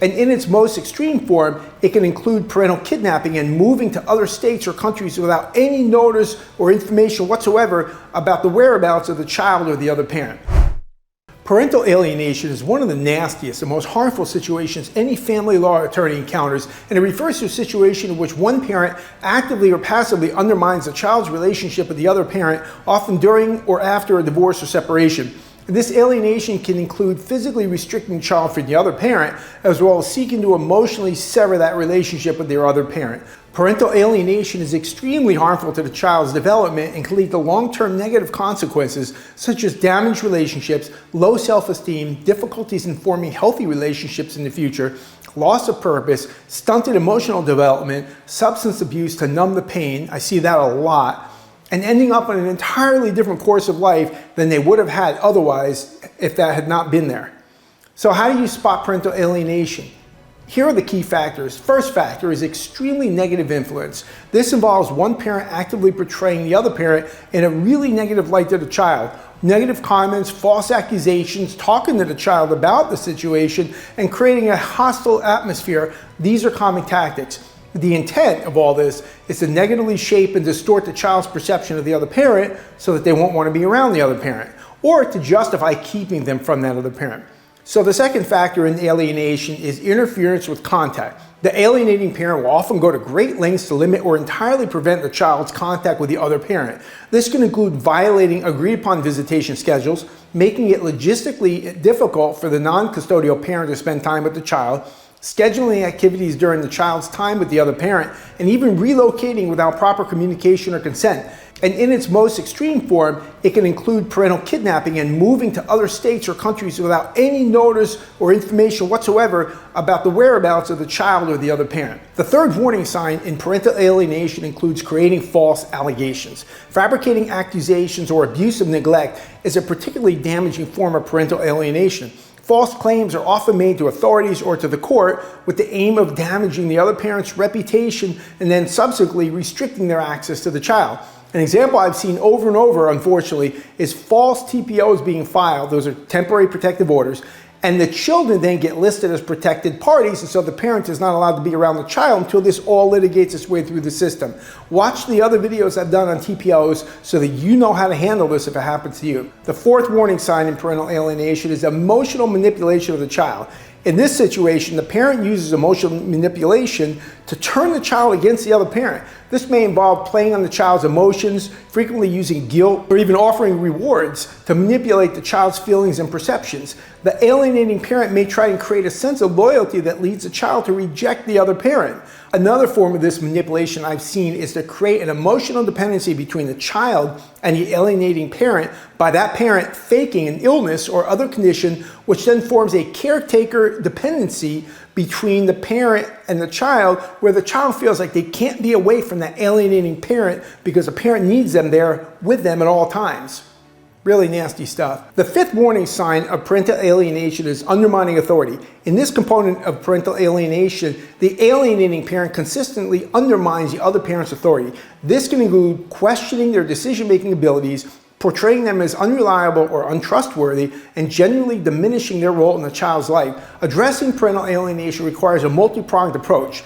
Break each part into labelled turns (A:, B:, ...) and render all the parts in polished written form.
A: And in its most extreme form, it can include parental kidnapping and moving to other states or countries without any notice or information whatsoever about the whereabouts of the child or the other parent. Parental alienation is one of the nastiest and most harmful situations any family law attorney encounters, and it refers to a situation in which one parent actively or passively undermines the child's relationship with the other parent, often during or after a divorce or separation. This alienation can include physically restricting the child from the other parent, as well as seeking to emotionally sever that relationship with their other parent. Parental alienation is extremely harmful to the child's development and can lead to long-term negative consequences such as damaged relationships, low self-esteem, difficulties in forming healthy relationships in the future, loss of purpose, stunted emotional development, substance abuse to numb the pain. I see that a lot. And ending up on an entirely different course of life than they would have had otherwise if that had not been there. So how do you spot parental alienation? Here are the key factors. First factor is extremely negative influence. This involves one parent actively portraying the other parent in a really negative light to the child. Negative comments, false accusations, talking to the child about the situation, and creating a hostile atmosphere. These are common tactics. The intent of all this is to negatively shape and distort the child's perception of the other parent so that they won't want to be around the other parent, or to justify keeping them from that other parent. So the second factor in alienation is interference with contact. The alienating parent will often go to great lengths to limit or entirely prevent the child's contact with the other parent. This can include violating agreed upon visitation schedules, making it logistically difficult for the non-custodial parent to spend time with the child, scheduling activities during the child's time with the other parent, and even relocating without proper communication or consent. And in its most extreme form, it can include parental kidnapping and moving to other states or countries without any notice or information whatsoever about the whereabouts of the child or the other parent. The third warning sign in parental alienation includes creating false allegations. Fabricating accusations or abusive neglect is a particularly damaging form of parental alienation. False claims are often made to authorities or to the court with the aim of damaging the other parent's reputation and then subsequently restricting their access to the child. An example I've seen over and over, unfortunately, is false TPOs being filed. Those are temporary protective orders. And the children then get listed as protected parties, and so the parent is not allowed to be around the child until this all litigates its way through the system. Watch the other videos I've done on TPOs so that you know how to handle this if it happens to you. The fourth warning sign in parental alienation is emotional manipulation of the child. In this situation, the parent uses emotional manipulation to turn the child against the other parent. This may involve playing on the child's emotions, frequently using guilt, or even offering rewards to manipulate the child's feelings and perceptions. The alienating parent may try and create a sense of loyalty that leads the child to reject the other parent. Another form of this manipulation I've seen is to create an emotional dependency between the child and the alienating parent by that parent faking an illness or other condition, which then forms a caretaker dependency between the parent and the child, where the child feels like they can't be away from that alienating parent because the parent needs them there with them at all times. Really nasty stuff. The fifth warning sign of parental alienation is undermining authority. In this component of parental alienation, the alienating parent consistently undermines the other parent's authority. This can include questioning their decision-making abilities, portraying them as unreliable or untrustworthy, and generally diminishing their role in the child's life. Addressing parental alienation requires a multi-pronged approach.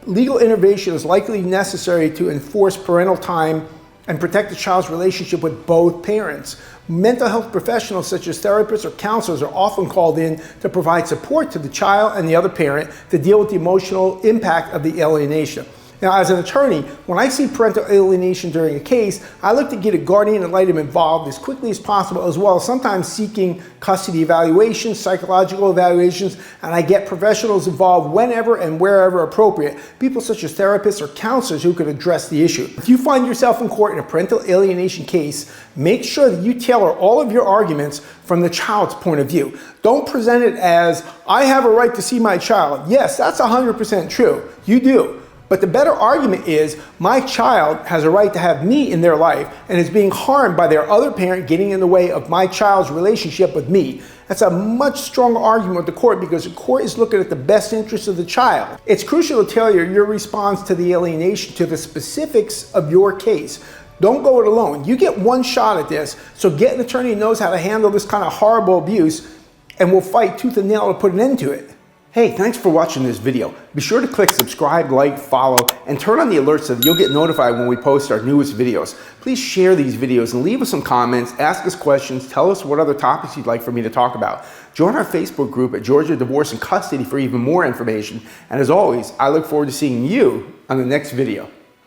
A: Legal intervention is likely necessary to enforce parental time and protect the child's relationship with both parents. Mental health professionals such as therapists or counselors are often called in to provide support to the child and the other parent to deal with the emotional impact of the alienation. Now, as an attorney, when I see parental alienation during a case, I look to get a guardian ad litem involved as quickly as possible, as well as sometimes seeking custody evaluations, psychological evaluations, and I get professionals involved whenever and wherever appropriate, people such as therapists or counselors who could address the issue. If you find yourself in court in a parental alienation case, make sure that you tailor all of your arguments from the child's point of view. Don't present it as, I have a right to see my child. Yes, that's 100% true. You do. But the better argument is, my child has a right to have me in their life and is being harmed by their other parent getting in the way of my child's relationship with me. That's a much stronger argument with the court because the court is looking at the best interest of the child. It's crucial to tailor your response to the alienation to the specifics of your case. Don't go it alone. You get one shot at this, so get an attorney who knows how to handle this kind of horrible abuse and will fight tooth and nail to put an end to it. Hey, thanks for watching this video. Be sure to click subscribe, like, follow, and turn on the alerts so that you'll get notified when we post our newest videos. Please share these videos and leave us some comments, ask us questions, tell us what other topics you'd like for me to talk about. Join our Facebook group at Georgia Divorce and Custody for even more information. And as always, I look forward to seeing you on the next video.